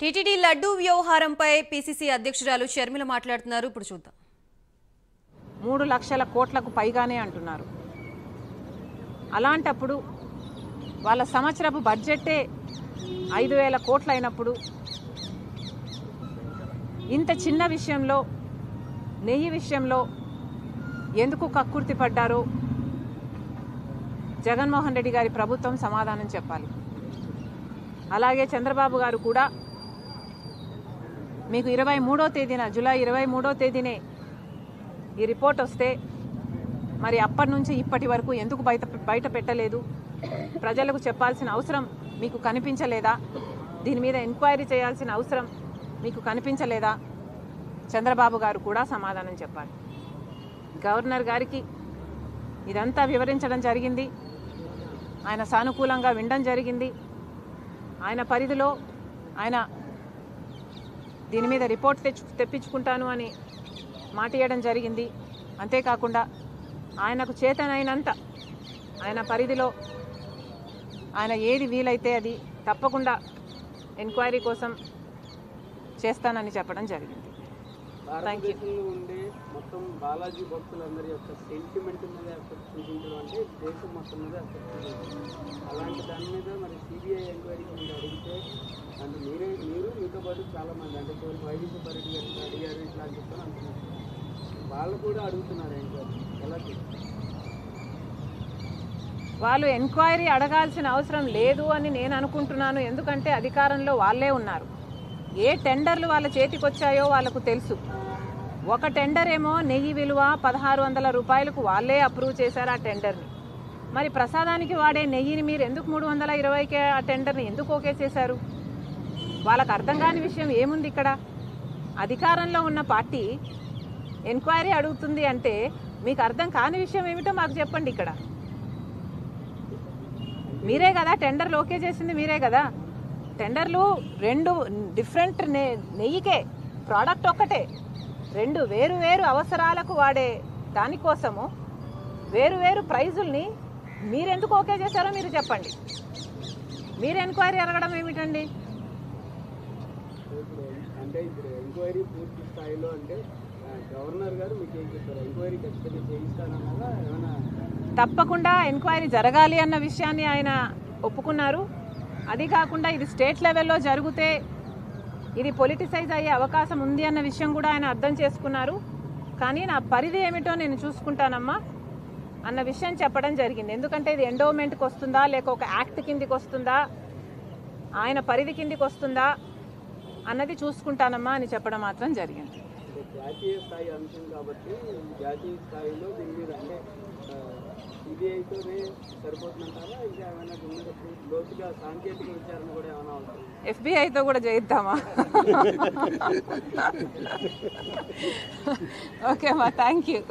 TTD laddu వ్యవహారంపై PCC అధ్యక్షురాలు షర్మిల మాట్లాడుతున్నారు. ఇప్పుడు చూద్దాం. 3 లక్షల కోట్లకు పైగానే అంటున్నారు. అలాంటప్పుడు వాళ్ళ సంవత్సరపు బడ్జెట్టే 5,000 కోట్లు అయినప్పుడు ఇంత చిన్న విషయంలో నెయ్యి విషయంలో ఎందుకు కక్కుర్తి పడ్డారో జగన్మోహన్ రెడ్డి గారి ప్రభుత్వం సమాధానం చెప్పాలి. అలాగే చంద్రబాబు గారు కూడా మీకు 23వ తేదీన జూలై 23వ తేదీనే ఈ రిపోర్ట్ వస్తే మరి అప్పటి నుంచి ఇప్పటి వరకు ఎందుకు బయట పెట్టలేదు? ప్రజలకు చెప్పాల్సిన అవసరం మీకు కనిపించలేదా? దీని మీద ఎంక్వైరీ చేయాల్సిన అవసరం మీకు కనిపించలేదా? చంద్రబాబు గారు కూడా సమాధానం చెప్పాలి. గవర్నర్ గారికి ఇదంతా వివరించడం జరిగింది. ఆయన సానుకూలంగా వినడం జరిగింది. ఆయన పరిధిలో ఆయన దీని మీద రిపోర్ట్ తెప్పించుకుంటాను అని మాట ఇవ్వడం జరిగింది. అంతేకాకుండా ఆయనకు చేతనైనంత ఆయన పరిధిలో ఆయన ఏది వీలైతే అది తప్పకుండా ఎంక్వైరీ కోసం చేస్తానని చెప్పడం జరిగింది. భారతదేశంలో ఉండే మొత్తం బాలాజీ భక్తులందరి యొక్క సెంటిమెంట్ మీద ఎఫెక్ట్ చూపించడం అంటే దేశం మొత్తం మీద ఎఫెక్ట్ చూపించారు. అలాంటి దాని మీద మరి సిబిఐ ఎంక్వైరీకి మీరు అడిగితే అంటే మీరు మీతో పాటు చాలామంది అంటే చివరికి వైవి సుబ్బారెడ్డి గారు అడిగారు ఇట్లా అని చెప్పని అంటున్నారు. వాళ్ళు కూడా అడుగుతున్నారు ఎంక్వైరీ ఎలా చేస్తారు? వాళ్ళు ఎంక్వైరీ అడగాల్సిన అవసరం లేదు అని నేను అనుకుంటున్నాను. ఎందుకంటే అధికారంలో వాళ్ళే ఉన్నారు. ఏ టెండర్లు వాళ్ళ చేతికి వచ్చాయో వాళ్ళకు తెలుసు. ఒక టెండర్ ఏమో నెయ్యి విలువ 1,600 రూపాయలకు వాళ్ళే అప్రూవ్ చేశారు ఆ టెండర్ని. మరి ప్రసాదానికి వాడే నెయ్యిని మీరు ఎందుకు 320కే ఆ టెండర్ని ఎందుకు ఓకే చేశారు? వాళ్ళకు అర్థం కాని విషయం ఏముంది ఇక్కడ? అధికారంలో ఉన్న పార్టీ ఎంక్వైరీ అడుగుతుంది అంటే మీకు అర్థం కాని విషయం ఏమిటో మాకు చెప్పండి. ఇక్కడ మీరే కదా టెండర్లు ఓకే చేసింది, మీరే కదా. టెండర్లు 2 డిఫరెంట్ నెయ్యికే ప్రోడక్ట్ ఒక్కటే, 2 వేరు అవసరాలకు వాడే దానికోసము వేరు ప్రైజుల్ని మీరెందుకు ఓకే చేశారో మీరు చెప్పండి. మీరు ఎంక్వైరీ అడగడం ఏమిటండి? అంటే ఇప్పుడు ఎంక్వైరీ పూర్తి స్థాయిలో అంటే గవర్నర్ గారు మీకు ఏం చెప్పారు? ఎంక్వైరీ ఖచ్చితంగా చేయిస్తానన్నా ఏమైనా? తప్పకుండా ఎంక్వైరీ జరగాలి అన్న విషయాన్ని ఆయన ఒప్పుకున్నారు. అది కాకుండా ఇది స్టేట్ లెవెల్లో జరిగితే ఇది పొలిటిసైజ్ అయ్యే అవకాశం ఉంది అన్న విషయం కూడా ఆయన అర్థం చేసుకున్నారు. కానీ నా పరిధి ఏమిటో నేను చూసుకుంటానమ్మా అన్న విషయం చెప్పడం జరిగింది. ఎందుకంటే ఇది ఎండోమెంట్కి వస్తుందా లేక ఒక యాక్ట్ కిందికి వస్తుందా, ఆయన పరిధి కిందికి వస్తుందా అన్నది చూసుకుంటానమ్మా అని చెప్పడం మాత్రం జరిగింది. జాతీయ స్థాయి అంశం కాబట్టి జాతీయ స్థాయిలో దీని మీద అంటే సిబిఐతోనే సరిపోతుందంటారా? ఇంకా ఏమైనా లోతుగా సాంకేతిక విచారణ కూడా ఏమైనా అవుతుంది? FBI తో కూడా చేయిద్దామా? ఓకే అమ్మా, థ్యాంక్ యూ.